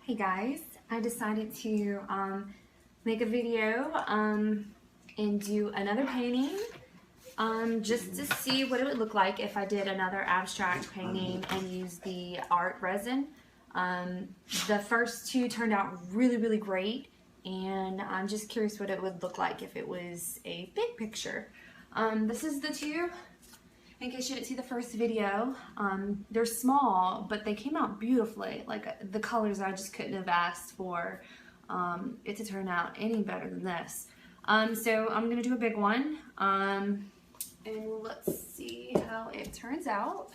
Hey guys, I decided to make a video and do another painting just to see what it would look like if I did another abstract painting and used the art resin. The first two turned out really great, and I'm just curious what it would look like if it was a big picture. This is the two. In case you didn't see the first video, they're small, but they came out beautifully. Like the colors, I just couldn't have asked for it to turn out any better than this. So I'm gonna do a big one, and let's see how it turns out.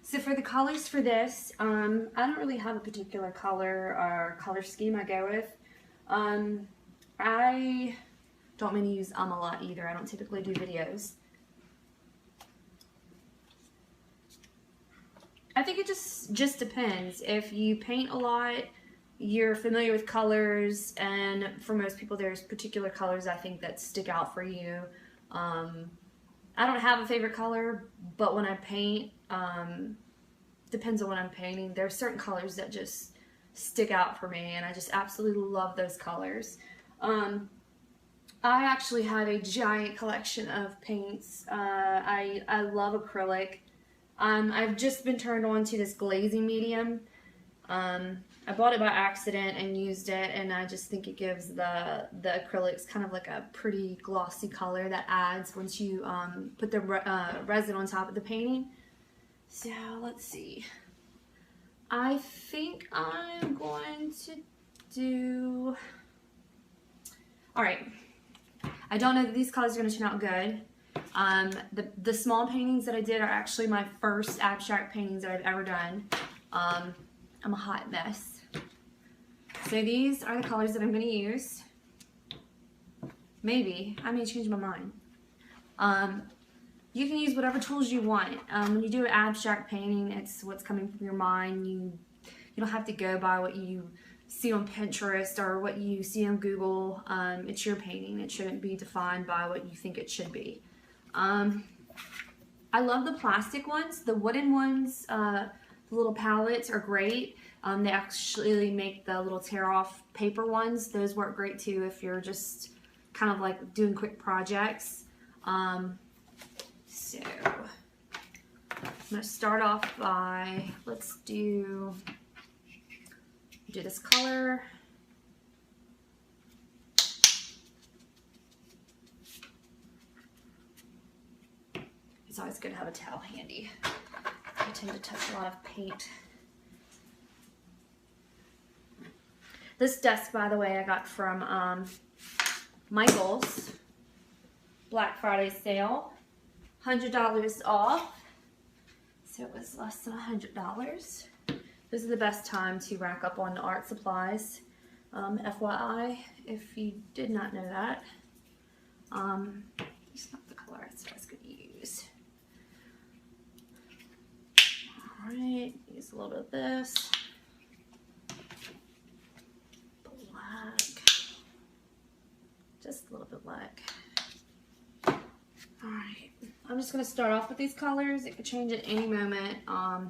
So for the colors for this, I don't really have a particular color or color scheme I go with. I don't mean to use a lot either. I don't typically do videos. I think it just depends. If you paint a lot, you're familiar with colors, and for most people there's particular colors I think that stick out for you. I don't have a favorite color, but when I paint, depends on what I'm painting, there are certain colors that just stick out for me, and I just absolutely love those colors. I actually have a giant collection of paints. I love acrylic. I've just been turned on to this glazing medium. I bought it by accident and used it, and I just think it gives the acrylics kind of like a pretty glossy color that adds once you put the resin on top of the painting. So let's see. I think I'm going to do... Alright. I don't know that these colors are going to turn out good. The small paintings that I did are actually my first abstract paintings that I've ever done. I'm a hot mess. So these are the colors that I'm going to use. Maybe. I may change my mind. You can use whatever tools you want. When you do an abstract painting, it's what's coming from your mind. You don't have to go by what you see on Pinterest or what you see on Google. It's your painting. It shouldn't be defined by what you think it should be. I love the plastic ones. The wooden ones, the little palettes are great. They actually make the little tear-off paper ones. Those work great too if you're just kind of like doing quick projects. So I'm going to start off by, let's do this color. It's always good to have a towel handy. I tend to touch a lot of paint. This desk, by the way, I got from Michael's Black Friday sale. $100 off. So it was less than $100. This is the best time to rack up on art supplies. FYI, if you did not know that. It's not the color I was going to use. Alright, use a little bit of this. Black. Just a little bit black. Alright, I'm just going to start off with these colors. It could change at any moment. Let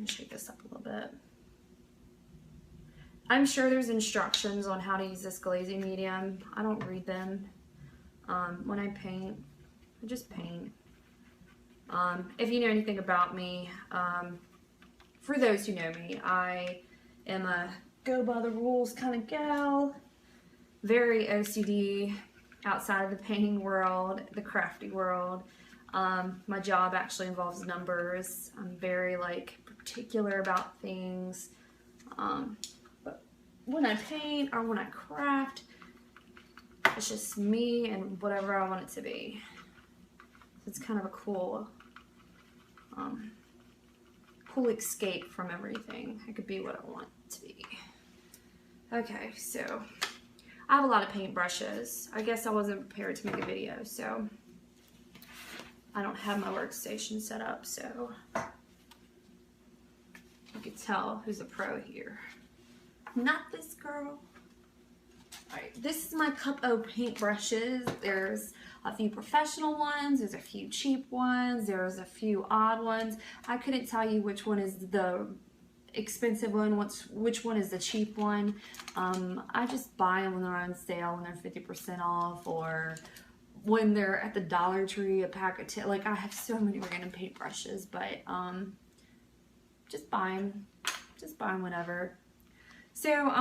me shake this up a little bit. I'm sure there's instructions on how to use this glazing medium. I don't read them. When I paint, I just paint. If you know anything about me, for those who know me, I am a go by the rules kind of gal. Very OCD outside of the painting world, the crafty world. My job actually involves numbers. I'm very particular about things. But when I paint or when I craft, it's just me and whatever I want it to be. So it's kind of a cool escape from everything. I could be what I want it to be. Okay, so I have a lot of paint brushes. I guess I wasn't prepared to make a video, so I don't have my workstation set up, so you can tell who's a pro here. Not this girl. Alright, this is my cup of paint brushes. There's a few professional ones, there's a few cheap ones, there's a few odd ones. I couldn't tell you which one is the expensive one, which one is the cheap one. I just buy them when they're on sale, when they're 50% off, or when they're at the Dollar Tree, a pack of 10. Like, I have so many random paintbrushes, but just buy them whenever. So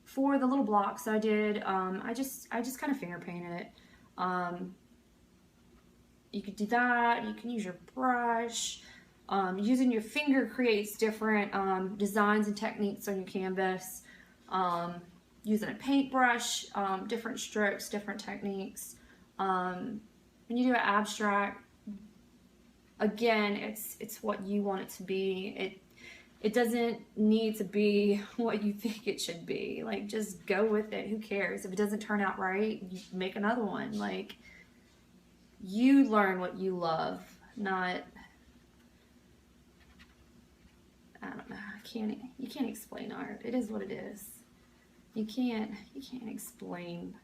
for the little blocks I did, I just kind of finger painted it. You could do that. You can use your brush. Using your finger creates different designs and techniques on your canvas. Using a paintbrush, different strokes, different techniques. When you do an abstract, again, it's what you want it to be. It doesn't need to be what you think it should be. Like, just go with it. Who cares? If it doesn't turn out right, you make another one. Like, you learn what you love, not... I don't know. You can't explain art. It is what it is. You can't explain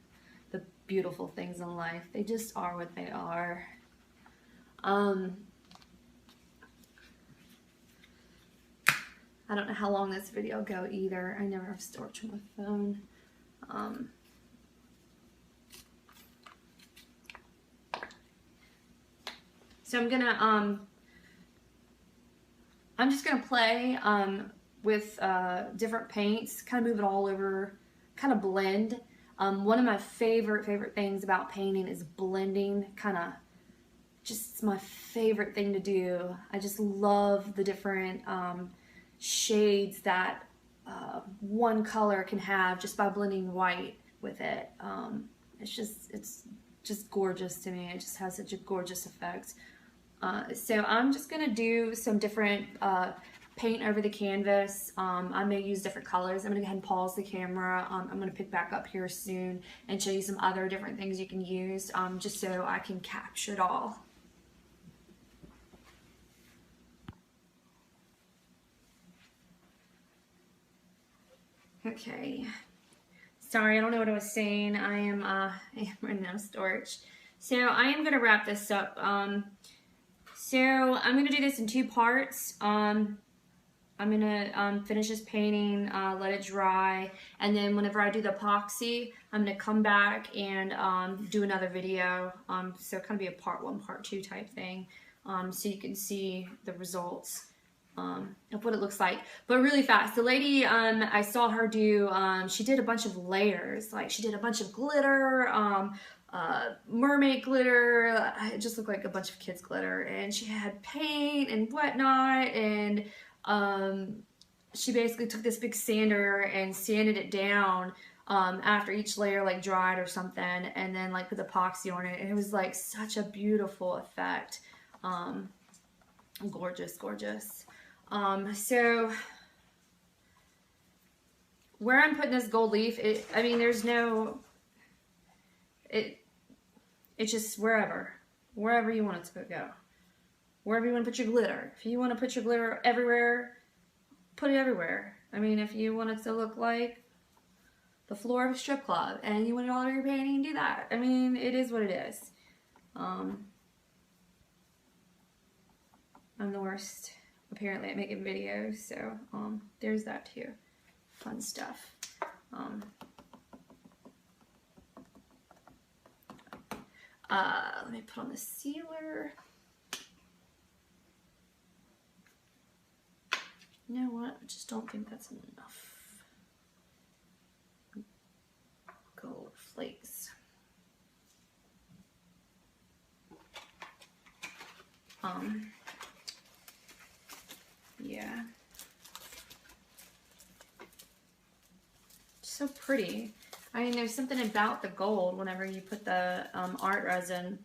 the beautiful things in life. They just are what they are. I don't know how long this video will go either. I never have storage on my phone. So I'm just gonna play with different paints, kind of move it all over, kind of blend. One of my favorite things about painting is blending. Just my favorite thing to do. I just love the different shades that one color can have just by blending white with it. It's just gorgeous to me. It just has such a gorgeous effect. So I'm just gonna do some different paint over the canvas. I may use different colors. I'm gonna go ahead and pause the camera. I'm gonna pick back up here soon and show you some other different things you can use, just so I can capture it all. Okay. Sorry, I don't know what I was saying. I am running out of storage. So I am gonna wrap this up. So I'm going to do this in two parts. I'm going to finish this painting, let it dry, and then whenever I do the epoxy, I'm going to come back and do another video. So kind of be a part 1, part 2 type thing, so you can see the results of what it looks like. But really fast, the lady, I saw her do, she did a bunch of layers. Like, she did a bunch of glitter, mermaid glitter. It just looked like a bunch of kids glitter, and she had paint and whatnot, and she basically took this big sander and sanded it down after each layer like dried or something, and then like put epoxy on it, and it was like such a beautiful effect. Gorgeous. So where I'm putting this gold leaf, I mean, there's no, it's just wherever you want it to go. Wherever you want to put your glitter. If you want to put your glitter everywhere, put it everywhere. I mean, if you want it to look like the floor of a strip club and you want it all over your painting, do that. I mean, it is what it is. I'm the worst, apparently, at making videos, so there's that too. Fun stuff. Let me put on the sealer. You know what? I just don't think that's enough. Gold flakes. Yeah. So pretty. I mean, there's something about the gold whenever you put the art resin.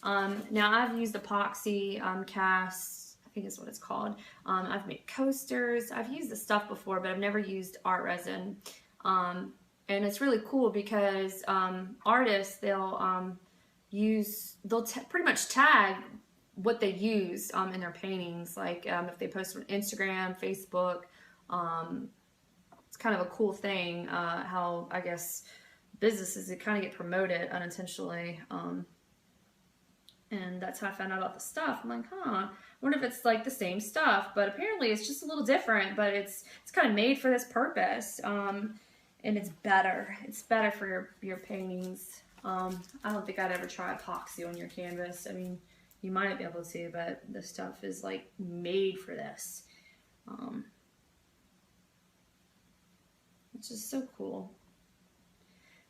Now I've used epoxy cast, I think is what it's called. I've made coasters. I've used this stuff before, but I've never used art resin. And it's really cool because artists, they'll pretty much tag what they use in their paintings. Like if they post on Instagram, Facebook, it's kind of a cool thing how, I guess, businesses, it kind of get promoted unintentionally. And that's how I found out about the stuff. I'm like, huh, I wonder if it's like the same stuff, but apparently it's just a little different, but it's kind of made for this purpose. And it's better. It's better for your paintings. I don't think I'd ever try epoxy on your canvas. I mean, you might be able to, but this stuff is like made for this. Which is so cool.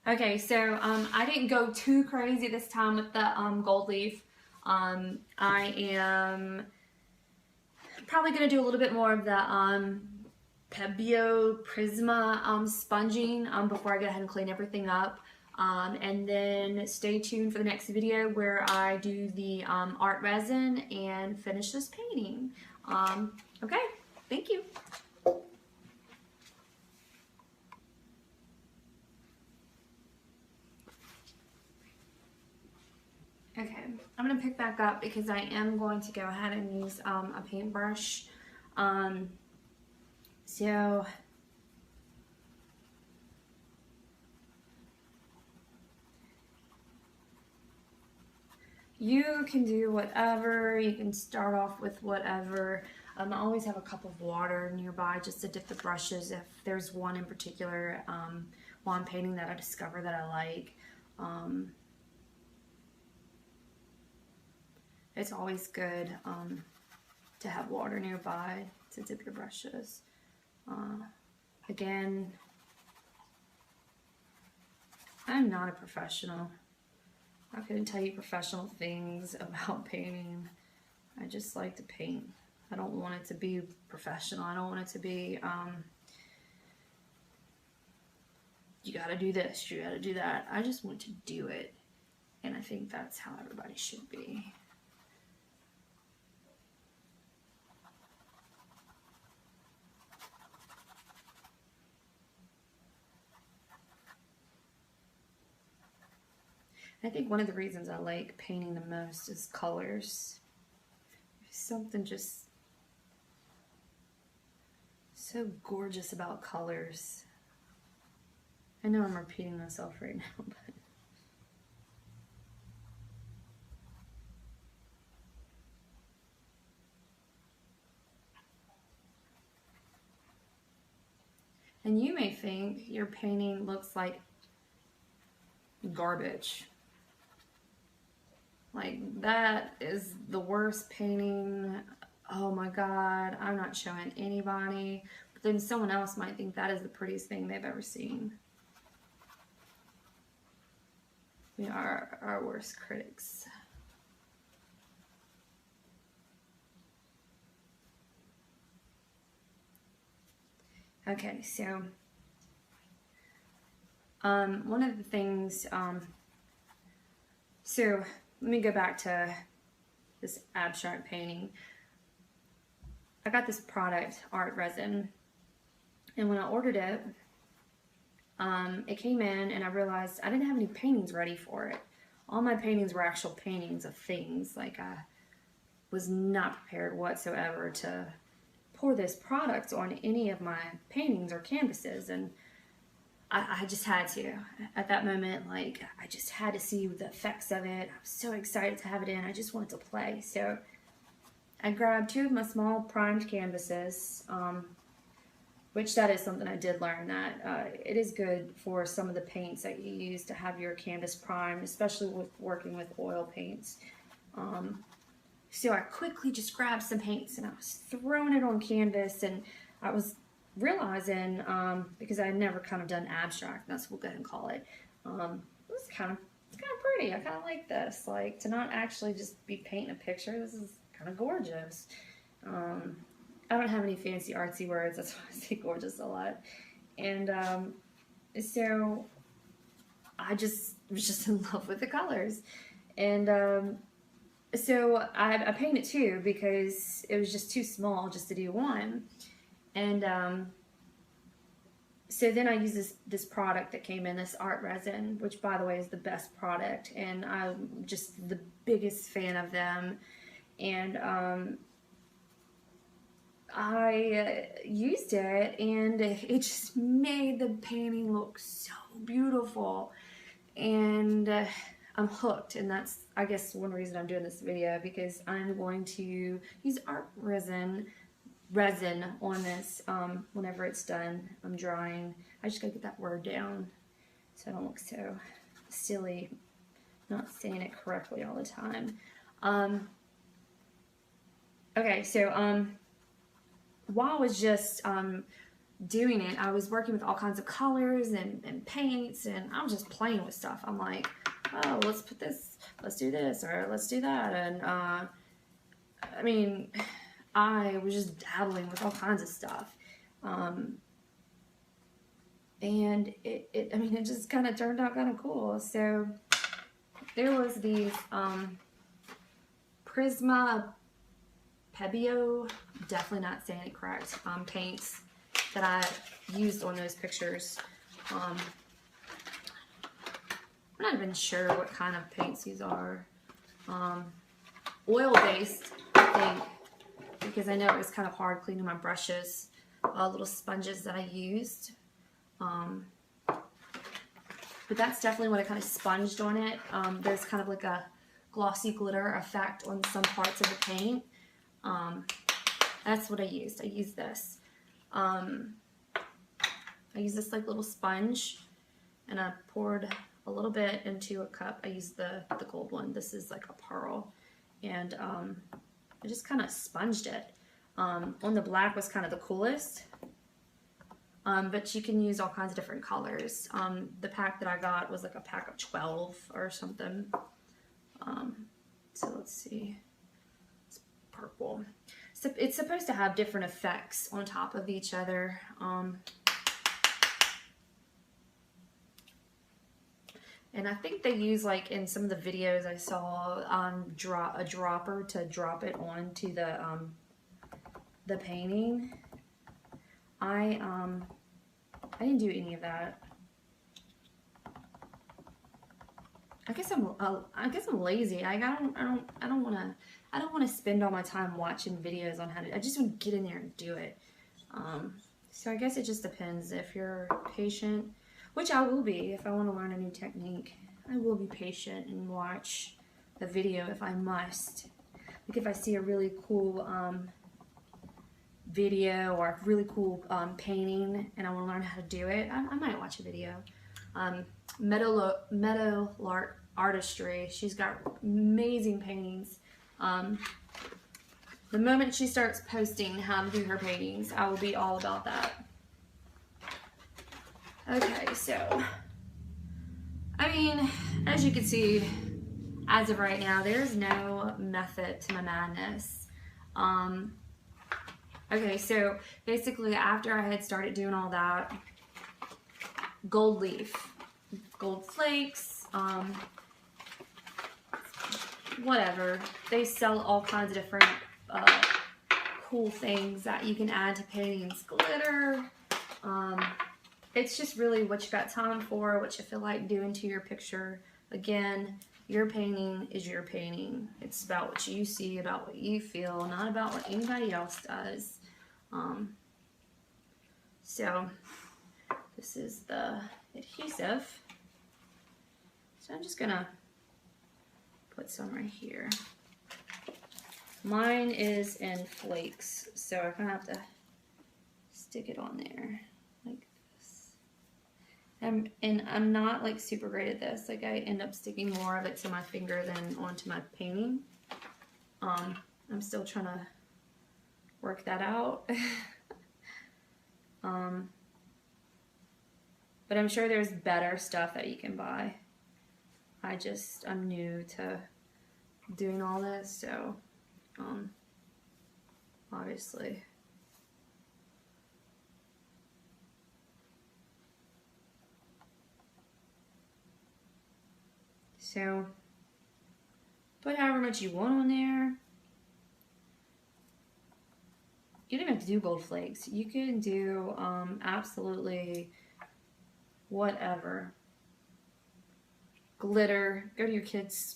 Okay, so I didn't go too crazy this time with the gold leaf. I am probably going to do a little bit more of the Pebeo Prisma sponging before I go ahead and clean everything up. And then stay tuned for the next video where I do the art resin and finish this painting. Okay, thank you. Okay, I'm going to pick back up because I am going to go ahead and use a paintbrush. So you can do whatever, you can start off with whatever. I always have a cup of water nearby just to dip the brushes if there's one in particular while I'm painting that I discover that I like. It's always good to have water nearby to dip your brushes. Again, I'm not a professional. I couldn't tell you professional things about painting. I just like to paint. I don't want it to be professional. I don't want it to be, you gotta do this, you gotta do that. I just want to do it. And I think that's how everybody should be. I think one of the reasons I like painting the most is colors. There's something just so gorgeous about colors. I know I'm repeating myself right now, but and you may think your painting looks like garbage. Like, that is the worst painting. Oh my God, I'm not showing anybody. But then someone else might think that is the prettiest thing they've ever seen. We are our worst critics. Okay, so one of the things, so let me go back to this abstract painting. I got this product, art resin, and when I ordered it, it came in and I realized I didn't have any paintings ready for it. All my paintings were actual paintings of things. Like, I was not prepared whatsoever to pour this product on any of my paintings or canvases, and I just had to. At that moment, like, I just had to see the effects of it. I was so excited to have it in. I just wanted to play. So I grabbed 2 of my small primed canvases, which that is something I did learn, that it is good for some of the paints that you use to have your canvas primed, especially with working with oil paints. So I quickly just grabbed some paints and I was throwing it on canvas, and I was realizing, because I had never kind of done abstract, that's what we'll go ahead and call it, it's kind of pretty. I kind of like this, like, to not actually just be painting a picture. This is kind of gorgeous. I don't have any fancy artsy words, that's why I say gorgeous a lot. And so I just was just in love with the colors. And so I painted 2 because it was just too small just to do one. And so then I used this product that came in, this art resin, which, by the way, is the best product, and I'm just the biggest fan of them. And I used it, and it just made the painting look so beautiful. And I'm hooked, and that's, I guess, one reason I'm doing this video, because I'm going to use art resin on this whenever it's done. I'm drawing. I just gotta get that word down so I don't look so silly not saying it correctly all the time. Okay, so while I was just doing it, I was working with all kinds of colors and paints, and I was just playing with stuff. I'm like, oh, let's put this, let's do this, or let's do that. And I mean, I was just dabbling with all kinds of stuff. And it just kind of turned out kind of cool. So there was these Prisma Pebeo, definitely not saying it correct, paints that I used on those pictures. I'm not even sure what kind of paints these are. Oil-based, I think, because I know it was kind of hard cleaning my brushes. Little sponges that I used. But that's definitely what I kind of sponged on it. There's kind of like a glossy glitter effect on some parts of the paint. That's what I used. I used this. I used this like little sponge, and I poured a little bit into a cup. I used the gold one. This is like a pearl, and I just kind of sponged it. On the black was kind of the coolest, but you can use all kinds of different colors. The pack that I got was like a pack of 12 or something. So let's see. It's purple. So it's supposed to have different effects on top of each other. And I think they use, like in some of the videos I saw, a dropper to drop it onto the painting. I didn't do any of that. I guess I'm lazy. I don't want to spend all my time watching videos on how to. I just want to get in there and do it. So I guess it just depends. If you're patient, which I will be if I want to learn a new technique, I will be patient and watch the video if I must. Like if I see a really cool video or a really cool painting and I want to learn how to do it, I might watch a video. Meadowlark Artistry, she's got amazing paintings. The moment she starts posting how to do her paintings, I will be all about that. Okay, so I mean, as you can see, as of right now, there's no method to my madness. Okay, so basically after I had started doing all that, gold leaf, gold flakes, whatever. They sell all kinds of different cool things that you can add to paintings. Glitter. It's just really what you got time for, what you feel like doing to your picture. Again, your painting is your painting. It's about what you see, about what you feel, not about what anybody else does. So this is the adhesive. So I'm just gonna put some right here. Mine is in flakes, so I kind of have to stick it on there like this. And I'm not like super great at this. Like I end up sticking more of it to my finger than onto my painting. I'm still trying to work that out. But I'm sure there's better stuff that you can buy. I'm new to doing all this, so obviously. So put however much you want on there. You don't even have to do gold flakes. You can do absolutely whatever. Glitter. Go to your kids'